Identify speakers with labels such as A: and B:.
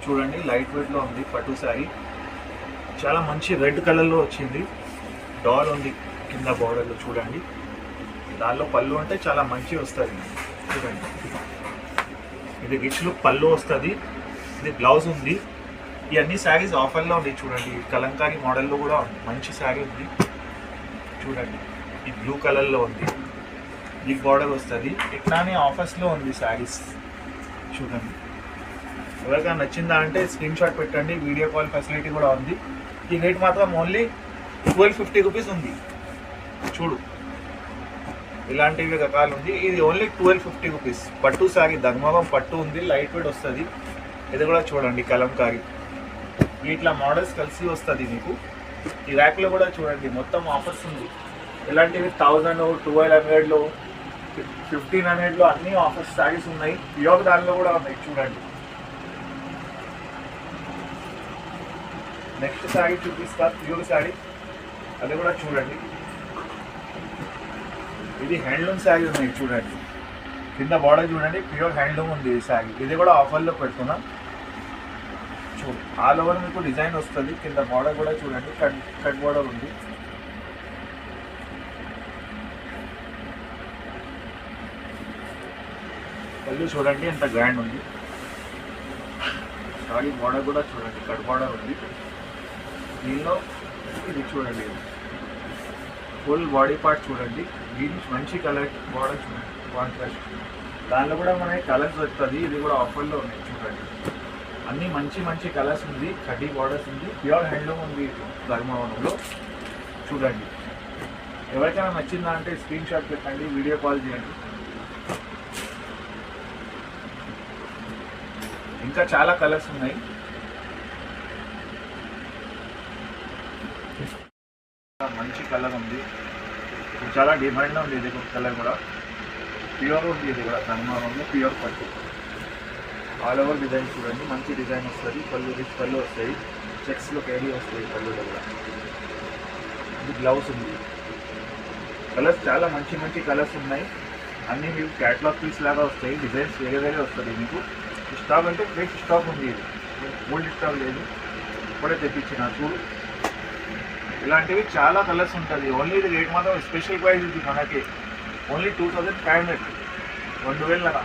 A: చూడండి లైట్ వెయిట్లో ఉంది పట్టు శారీ. చాలా మంచి రెడ్ కలర్లో వచ్చింది. డాల్ ఉంది కింద బార్డర్లో చూడండి. దానిలో పళ్ళు అంటే చాలా మంచి వస్తుంది. చూడండి ఇది రిచ్ లుక్ పళ్ళు వస్తుంది. ఇది బ్లౌజ్ ఉంది. ఈ అన్ని శారీస్ ఆఫర్లో ఉంది. చూడండి కలంకారీ మోడల్లో కూడా మంచి శారీ ఉంది. చూడండి ఈ బ్లూ కలర్లో ఉంది. బిగ్ బార్డర్ వస్తుంది. ఇట్లానే ఆఫర్స్లో ఉంది శారీస్. చూడండి ఎవరికైనా నచ్చిందా అంటే స్క్రీన్ షాట్ పెట్టండి. వీడియో కాల్ ఫెసిలిటీ కూడా ఉంది. ఈ రేట్ మాత్రం ఓన్లీ 1250 రూపీస్ ఉంది. చూడు ఇలాంటివి రకాలు ఉంది. ఇది ఓన్లీ 1250 రూపీస్. పట్టు శారీ ధర్మవరం పట్టు ఉంది. లైట్ వెయిట్ వస్తుంది. ఇది కూడా చూడండి కలంకారీ. ఇట్లా మోడల్స్ కలిసి వస్తుంది మీకు. ఈ ర్యాక్లో కూడా చూడండి మొత్తం ఆఫర్స్ ఉంది. ఇలాంటివి 1000, 1200లో, 1500లో అన్ని ఆఫర్స్ శారీస్ ఉన్నాయి. ప్యూర్ దానిలో కూడా ఉన్నాయి. చూడండి నెక్స్ట్ శారీ చూపిస్తా. ప్యూర్ శారీ అది కూడా చూడండి. ఇది హ్యాండ్లూమ్ శారీ ఉన్నాయి. చూడండి కింద బార్డర్ చూడండి ప్యూర్ హ్యాండ్లూమ్ ఉంది ఈ శారీ. ఇది కూడా ఆఫర్లో పెడుతున్నా. చూడు ఆల్ ఓవర్ మీకు డిజైన్ వస్తుంది. కింద బార్డర్ కూడా చూడండి కట్ బార్డర్ ఉంది. పళ్ళు చూడండి ఎంత గ్రాండ్ ఉంది. సారీ బార్డర్ కూడా చూడండి కట్ బార్డర్ ఉంది. దీనిలో ఇది చూడండి ఫుల్ బాడీ పార్ట్ చూడండి. దీని మంచి కలర్ బార్డర్ చూడండి కాంట్రాస్ట్. దానిలో కూడా మనకి కలర్స్ వస్తుంది. ఇది కూడా ఆఫర్లో ఉన్నాయి. చూడండి అన్నీ మంచి మంచి కలర్స్ ఉంది. కడ్డీ బార్డర్స్ ఉంది. ప్యూర్ హ్యాండ్లూమ్ ఉంది ధర్మవరంలో. చూడండి ఎవరికైనా నచ్చిందా అంటే స్క్రీన్ షాట్ పెట్టండి. వీడియో కాల్ చేయండి. ఇంకా చాలా కలర్స్ ఉన్నాయి. మంచి కలర్ ఉంది. చాలా డిమాండ్లో ఉంది. ఇది కలర్ కూడా ప్యూర్ ఉంది. ఇది కూడా ధర్మవరంలో ప్యూర్ పట్టు. ఆల్ ఓవర్ డిజైన్ చూడండి మంచి డిజైన్ వస్తుంది. పళ్ళు రిచ్ పళ్ళు వస్తాయి. చెక్స్లో క్యారీ వస్తాయి పళ్ళులో కూడా. ఇది బ్లౌజ్ ఉంది. కలర్స్ చాలా మంచి మంచి కలర్స్ ఉన్నాయి. అన్నీ మీకు క్యాటలాగ్ పీస్ లాగా వస్తాయి. డిజైన్స్ వేరే వేరే వస్తుంది. మీకు స్టాక్ అంటే ఫ్రెష్ స్టాక్ ఉంది. ఇది ఓల్డ్ స్టాక్ లేదు. ఇప్పుడే తెప్పించిన. చూడు ఇలాంటివి చాలా కలర్స్ ఉంటుంది. ఓన్లీ ఇది రేట్ మాత్రం స్పెషల్ ప్రైస్ ఇది మనకి ఓన్లీ 2500. 2000